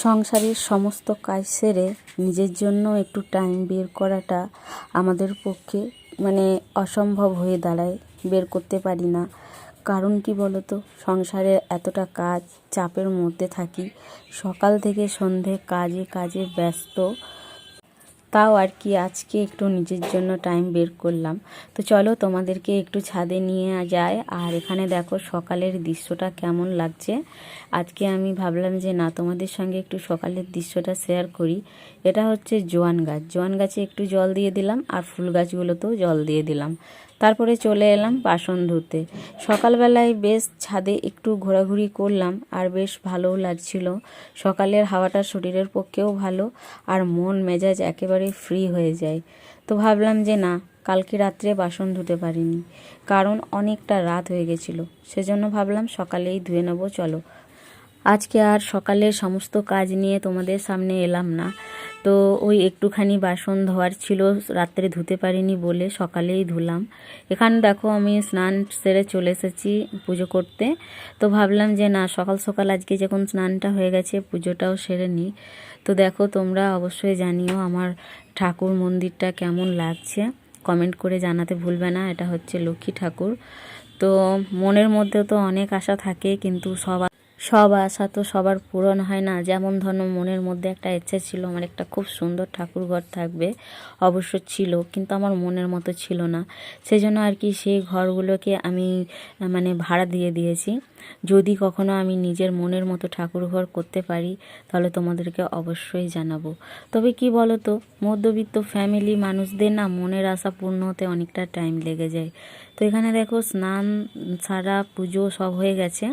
সংসারের সমস্ত কাজ সেরে নিজের জন্য একটু টাইম বের করাটা আমাদের পক্ষে অসম্ভব হয়ে দাঁড়ায়, বের করতে পারি না। কারণ কি বলতো, সংসারে এতটা কাজ, চাপের মধ্যে থাকি, সকাল থেকে সন্ধে কাজে কাজে ব্যস্ত। তাও আর কি আজকে একটু নিজের জন্য টাইম বের করলাম। তো চলো তোমাদেরকে একটু ছাদে নিয়ে যায়। আর এখানে দেখো সকালের দৃশ্যটা কেমন লাগছে। আজকে আমি ভাবলাম যে না, তোমাদের সঙ্গে একটু সকালের দৃশ্যটা শেয়ার করি। এটা হচ্ছে জোয়ান গাছ, জোয়ান গাছে একটু জল দিয়ে দিলাম আর ফুল গাছগুলোতেও জল দিয়ে দিলাম। তারপরে চলে এলাম বাসন ধুতে। সকালবেলায় বেশ ছাদে একটু ঘোরাঘুরি করলাম আর বেশ ভালোও লাগছিল। সকালের হাওয়াটা শরীরের পক্ষেও ভালো আর মন মেজাজ একেবারে ফ্রি হয়ে যায়। তো ভাবলাম যে না, কালকে রাত্রে বাসন ধুতে পারিনি, কারণ অনেকটা রাত হয়ে গেছিলো। সেজন্য ভাবলাম সকালেই ধুয়ে নেবো। চলো, আজকে আর সকালের সমস্ত কাজ নিয়ে তোমাদের সামনে এলাম না। তো ওই একটুখানি বাসন ধোয়ার ছিল, রাত্রে ধুতে পারিনি বলে সকালেই ধুলাম। এখানে দেখো আমি স্নান সেরে চলে এসেছি পুজো করতে। তো ভাবলাম যে না, সকাল সকাল আজকে যখন স্নানটা হয়ে গেছে, পুজোটাও সেরে নিই। তো দেখো, তোমরা অবশ্যই জানিও আমার ঠাকুর মন্দিরটা কেমন লাগছে, কমেন্ট করে জানাতে ভুলবে না। এটা হচ্ছে লক্ষ্মী ঠাকুর। তো মনের মধ্যে তো অনেক আশা থাকে, কিন্তু সব আশা তো সবার পূরণ হয় না। যেমন ধরো, মনের মধ্যে একটা ইচ্ছা ছিল আমার একটা খুব সুন্দর ঠাকুর ঘর থাকবে, অবশ্য ছিল, কিন্তু আমার মনের মতো ছিল না। সেজন্য আর কি সেই ঘরগুলোকে আমি ভাড়া দিয়ে দিয়েছি। যদি কখনো আমি নিজের মনের মতো ঠাকুর ঘর করতে পারি, তাহলে তোমাদেরকে অবশ্যই জানাবো। তবে কি বলো তো, মধ্যবিত্ত ফ্যামিলি মানুষদের না মনের আশা পূর্ণ হতে অনেকটা টাইম লেগে যায়। তো এখানে দেখো স্নান সারা পুজো সব হয়ে গেছে।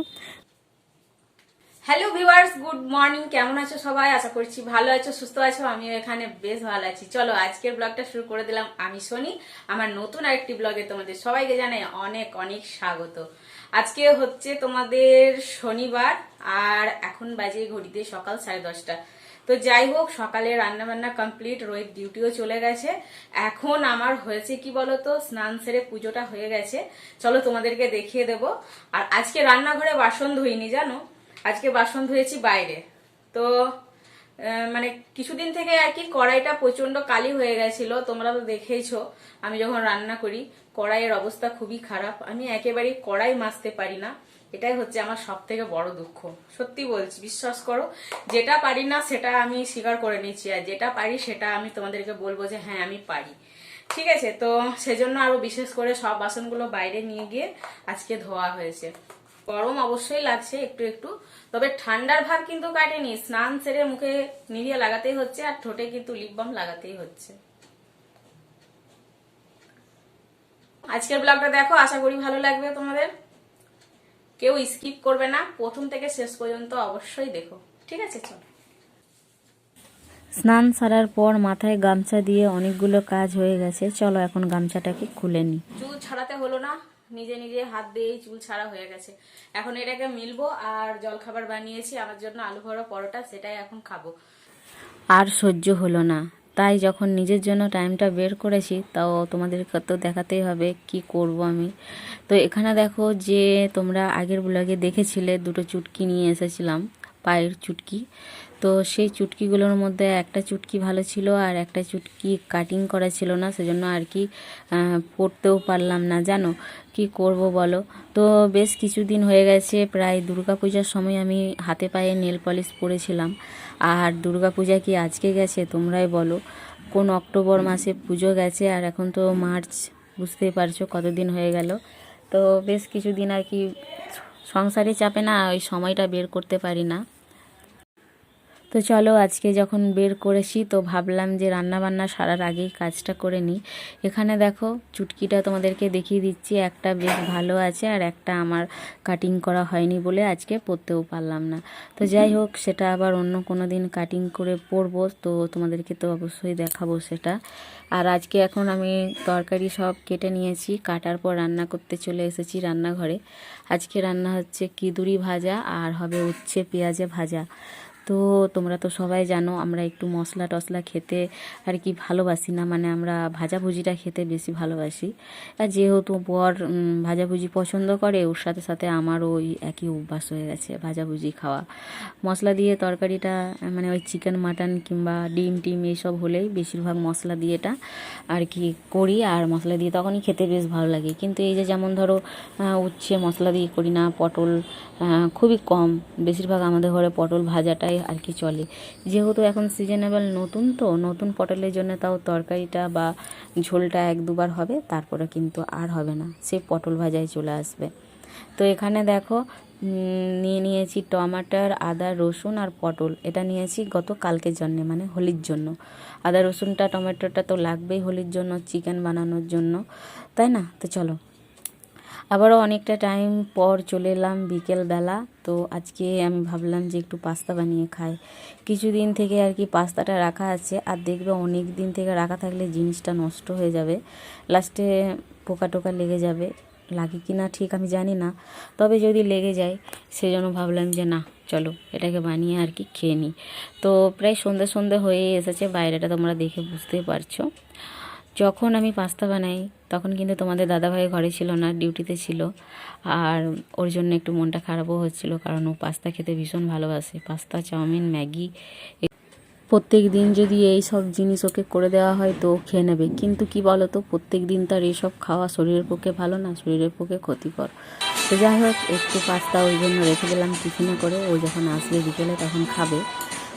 Hello viewers, good morning. কেমন আছো সবাই? আশা করছি ভালো আছো, সুস্থ আছো। আমিও এখানে বেশ ভালো আছি। চলো আজকের ব্লগটা শুরু করে দিলাম। আমি সোনি, আমার নতুন আরেকটি ব্লগে তোমাদের সবাইকে জানাই অনেক অনেক স্বাগত। আজকে হচ্ছে তোমাদের শনিবার, আর এখন বাজে ঘড়িতে সকাল 10:30। তো যাই হোক, সকালে রান্না বান্না কমপ্লিট, রোহিত ডিউটিও চলে গেছে। এখন আমার হয়েছে কি বলতো, স্নান সেরে পুজোটা হয়ে গেছে। চলো তোমাদেরকে দেখিয়ে দেবো। আর আজকে রান্নাঘরে বাসন ধুইনি, জানো, আজকে বাসন ধুয়েছি বাইরে। তো কিছুদিন থেকে আর কি কড়াইটা প্রচন্ড কালি হয়ে গেছিল। তোমরা তো দেখেইছো আমি যখন রান্না করি কড়াইয়ের অবস্থা খুবই খারাপ। আমি একেবারেই কড়াই মাজতে পারি না। এটাই হচ্ছে আমার সব থেকে বড় দুঃখ। সত্যি বলছি, বিশ্বাস করো, যেটা পারি না সেটা আমি স্বীকার করে নিচ্ছি, আর যেটা পারি সেটা আমি তোমাদেরকে বলবো যে হ্যাঁ আমি পারি। ঠিক আছে, তো সেজন্য আরো বিশেষ করে সব বাসনগুলো বাইরে নিয়ে গিয়ে আজকে ধোয়া হয়েছে। গরম অবশ্যই লাগছে একটু একটু, তবে ঠান্ডার ভাব কিন্তু কাটেনি। স্নান সেরে মুখে নিভিয়ে লাগাতেই হচ্ছে, আর ঠোঁটে কিন্তু লিপ বাম লাগাতেই হচ্ছে। আজকের ব্লগটা দেখো, আশা করি ভালো লাগবে তোমাদের। কেউ স্কিপ করবে না, প্রথম থেকে শেষ পর্যন্ত অবশ্যই দেখো। ঠিক আছে, চলো। স্নান সারার পর মাথায় গামছা দিয়ে অনেকগুলো কাজ হয়ে গেছে। চলো এখন গামছাটাকে খুলে নিই। চুল ছাড়াতে হলো না, নিজে নিজে হাত দিয়েই চুল ছাড়া হয়ে গেছে। এখন এটাকে মিলবো, আর জলখাবার বানিয়েছি আমার জন্য আলু ভরা পরোটা, সেটাই এখন খাবো। আর সহ্য হলো না, তাই যখন নিজের জন্য টাইমটা বের করেছি, তাও তোমাদেরকে তো দেখাতেই হবে কি করব আমি। তো এখানে দেখো, যে তোমরা আগের ব্লগে দেখেছিলে দুটো চুটকি নিয়ে এসেছিলাম, পায়ের চুটকি। তো সেই চুটকিগুলোর মধ্যে একটা চুটকি ভালো ছিল আর একটা চুটকি কাটিং করা ছিল না, সেজন্য আর কি পরতেও পারলাম না। জানো কি করব বলো। তো বেশ কিছুদিন হয়ে গেছে, প্রায় দুর্গাপূজার সময় আমি হাতে পায়ে নেল পলিশ পরেছিলাম। আর দুর্গাপূজা কি আজকে গেছে তোমরাই বলো, কোন অক্টোবর মাসে পুজো গেছে, আর এখন তো মার্চ, বুঝতেই পারছো কতদিন হয়ে গেল। তো বেশ কিছুদিন আর কি সংসারে চাপে না ওই সময়টা বের করতে পারি না। তো চলো, আজকে যখন বের করেছি তো ভাবলাম যে রান্না বান্না সারার আগেই কাজটা করে নিই। এখানে দেখো চুটকিটা তোমাদেরকে দেখিয়ে দিচ্ছি, একটা বেশ ভালো আছে আর একটা আমার কাটিং করা হয়নি বলে আজকে পরতেও পারলাম না। তো যাই হোক, সেটা আবার অন্য কোনো দিন কাটিং করে পরবো, তো তোমাদেরকে তো অবশ্যই দেখাবো সেটা। আর আজকে এখন আমি তরকারি সব কেটে নিয়েছি, কাটার পর রান্না করতে চলে এসেছি রান্নাঘরে। আজকে রান্না হচ্ছে কিদুরি ভাজা আর হবে উচ্ছে পেঁয়াজে ভাজা। তো তোমরা তো সবাই জানো আমরা একটু মশলা টশলা খেতে আর কি ভালোবাসি না, মানে আমরা ভাজাভুজিটা খেতে বেশি ভালোবাসি। আর যেহেতু বর ভাজাভুজি পছন্দ করে, ওর সাথে সাথে আমারও ওই একই অভ্যাস হয়ে গেছে ভাজাভুজি খাওয়া। মশলা দিয়ে তরকারিটা মানে ওই চিকেন মাটন কিংবা ডিম টিম এইসব হলেই বেশিরভাগ মশলা দিয়েটা আর কি করি, আর মশলা দিয়ে তখনই খেতে বেশ ভালো লাগে। কিন্তু এই যে যেমন ধরো উচ্ছে মশলা দিয়ে করি না, পটল খুবই কম, বেশিরভাগ আমাদের ঘরে পটল ভাজাটাই আর কি চলে। যেহেতু এখন সিজনেবল নতুন পটলের জন্য তাও তরকারিটা বা ঝোলটা 1-2 বার হবে, তারপরে কিন্তু আর হবে না, সে পটল ভাজায় চলে আসবে। তো এখানে দেখো নিয়ে নিয়েছি টমাটার, আদা রসুন আর পটল। এটা নিয়েছি গত কালকের জন্যে, মানে হোলির জন্য। আদা রসুনটা টমেটোটা তো লাগবেই হোলির জন্য, চিকেন বানানোর জন্য, তাই না? তো চলো, আবারও অনেকটা টাইম পর চলে এলাম বিকেলবেলা। তো আজকে আমি ভাবলাম যে একটু পাস্তা বানিয়ে খাই। কিছুদিন থেকে আর কি পাস্তাটা রাখা আছে, আর দেখবে অনেক দিন থেকে রাখা থাকলে জিনিসটা নষ্ট হয়ে যাবে, লাস্টে পোকা টোকা লেগে যাবে। লাগে কি না ঠিক আমি জানি না, তবে যদি লেগে যায় সেজন্য ভাবলাম যে না চলো এটাকে বানিয়ে আর কি খেয়ে নিই। তো প্রায় সন্ধে হয়ে এসেছে, বাইরেটা তোমরা দেখে বুঝতেই পারছো। যখন আমি পাস্তা বানাই তখন কিন্তু তোমাদের দাদাভাই ঘরে ছিল না, ডিউটিতে ছিল। আর ওর জন্য একটু মনটা খারাপও হচ্ছিল, কারণ ও পাস্তা খেতে ভীষণ ভালোবাসে, পাস্তা চাউমিন ম্যাগি। প্রত্যেক দিন যদি এই সব জিনিস ওকে করে দেওয়া হয় তো ও খেয়ে নেবে, কিন্তু কি বলো তো, প্রত্যেক দিন তার এইসব খাওয়া শরীরের পক্ষে ভালো না, শরীরের পক্ষে ক্ষতিকর। তো যাই হোক, একটু পাস্তা ওই জন্য রেখে দিলাম টিফিনে করে, ও যখন আসবে বিকেলে তখন খাবে।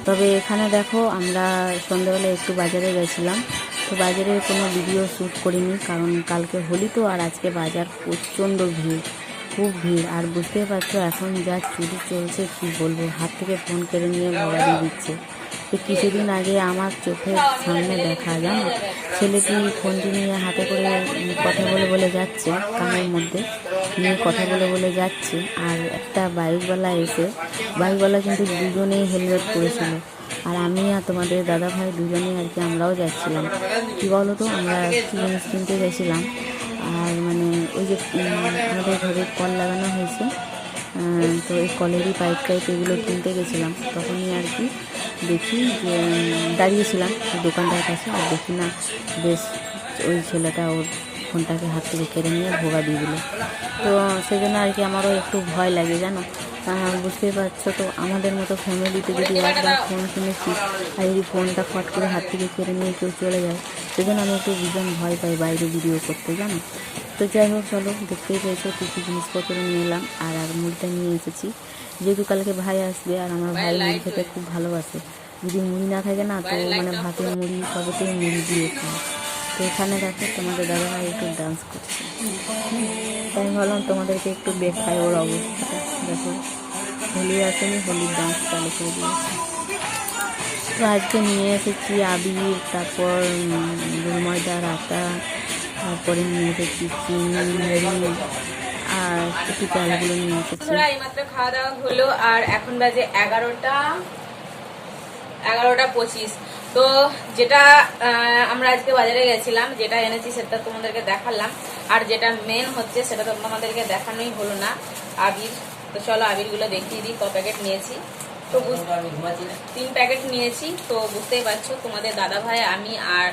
তবে এখানে দেখো আমরা সন্ধ্যাবেলা একটু বাজারে গেছিলাম। তো বাজারে কোনো ভিডিও শ্যুট করিনি, কারণ কালকে হোলি তো, আর আজকে বাজার প্রচণ্ড ভিড়, খুব ভিড়। আর বুঝতেই পারছো এখন যা চুরি চলছে, কি বলবো, হাত থেকে ফোন কেড়ে নিয়ে ভগা দিয়ে দিচ্ছে। তো কিছুদিন আগে আমার চোখের সামনে দেখা, জানো, ছেলেটি ফোনটি নিয়ে হাতে করে কথা বলে যাচ্ছে, কানের মধ্যে নিয়ে কথা বলে যাচ্ছে। আর একটা বাইকওয়ালা এসে, বাইকওয়ালা কিন্তু দুজনেই হেলমেট পরেছিল, আর আমি আর তোমাদের দাদা ভাই দুজনেই আর কি আমরাও যাচ্ছিলাম। কী বলো তো, আমরা একটি জিনিস কিনতে গেছিলাম, আর মানে ওই যে আমাদের ঘরে কল লাগানো হয়েছে, তো এই কলেরই পাইপ টাইপ এগুলো কিনতে গেছিলাম। তখনই আর কি দেখি যে দাঁড়িয়েছিলাম দোকানটার কাছে, আর দেখি না বেশ ওই ছেলেটা ওর ফোনটাকে হাত থেকে কেড়ে নিয়ে ভোগা দিয়ে দিল। তো সেই জন্য আর কি আমারও একটু ভয় লাগে, জানো। বুঝতেই পারছো তো, আমাদের মতো ফ্যামিলিতে যদি একবার ফোন কিনেছি আর যদি ফোনটা ফট করে হাত থেকে কেড়ে নিয়ে কেউ চলে যায়, সেজন্য আমি একটু ভীষণ ভয় পাই বাইরে ভিডিও করতে, জানো। তো যাই হোক, চলো, দেখতেই পেয়েছো কিছু জিনিসপত্র নিয়ে এলাম, আর মুড়িটা নিয়ে এসেছি, যেহেতু কালকে ভাই আসবে, আর আমার ভাই মুড়ি খেতে খুব ভালোবাসে। যদি মুড়ি না থাকে না, তো মানে ভাতে মুড়ি সবতেই মুড়ি দিয়ে খায়। তো এখানে দেখো তোমাদের দাদা ভাই একটু ডান্স করছে, তাই ভাবলাম তোমাদেরকে একটু দেখাই ওর অবস্থাটা। দেখো, হোলি আসেনি, হোলির ডান্স চালু করে দিয়েছে। তো আজকে নিয়ে এসেছি আবির, তারপর গুলময়দার আটা, তারপরে নিয়ে এসেছি চিনি, মুড়ি, আর একটু চালগুলো নিয়ে এসেছি। এইমাত্র খাওয়া দাওয়া হলো, আর এখন বাজে 11:25। তো যেটা আমরা আজকে বাজারে গেছিলাম, যেটা এনেছি সেটা তোমাদেরকে দেখালাম, আর যেটা মেন হচ্ছে সেটা তো তোমাদেরকে দেখানোই হলো না, আবির। তো চলো আবিরগুলো দেখিয়ে দিই। ক প্যাকেট নিয়েছি, তো 3 প্যাকেট নিয়েছি। তো বুঝতেই পারছো, তোমাদের দাদা ভাই, আমি, আর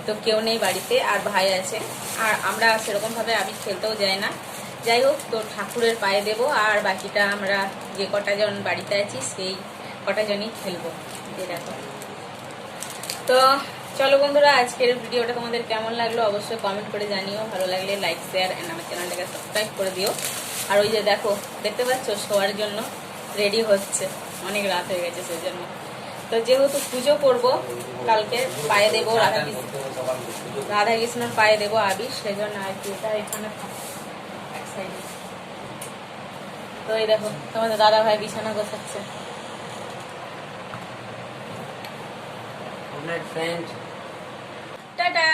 তো কেউ নেই বাড়িতে, আর ভাই আছে। আর আমরা সেরকমভাবে আবির খেলতেও যাই না। যাই হোক, তো ঠাকুরের পায়ে দেবো, আর বাকিটা আমরা যে কটা জন বাড়িতে আছি সেই কটা জনই খেলবো। দেখো, তো চলো বন্ধুরা, আজকের ভিডিওটা তোমাদের কেমন লাগলো অবশ্যই কমেন্ট করে জানিও। ভালো লাগলে লাইক, শেয়ার এন্ড আমার চ্যানেলটাকে সাবস্ক্রাইব করে দিও। আর ওই যে দেখো, দেখতে পাচ্ছ শোয়ার জন্য রেডি হচ্ছে, অনেক রাত হয়ে গেছে সেজন্য। তো যেহেতু পুজো করবো কালকে, পায়ে দেবো রাধা কৃষ্ণর পায়ে দেবো আবির, সেজন্য আর কি এটা এখানে এক সাইডে। তো এই দেখো, তোমাদের দাদা ভাই বিছানা গোছাচ্ছে। টাটা।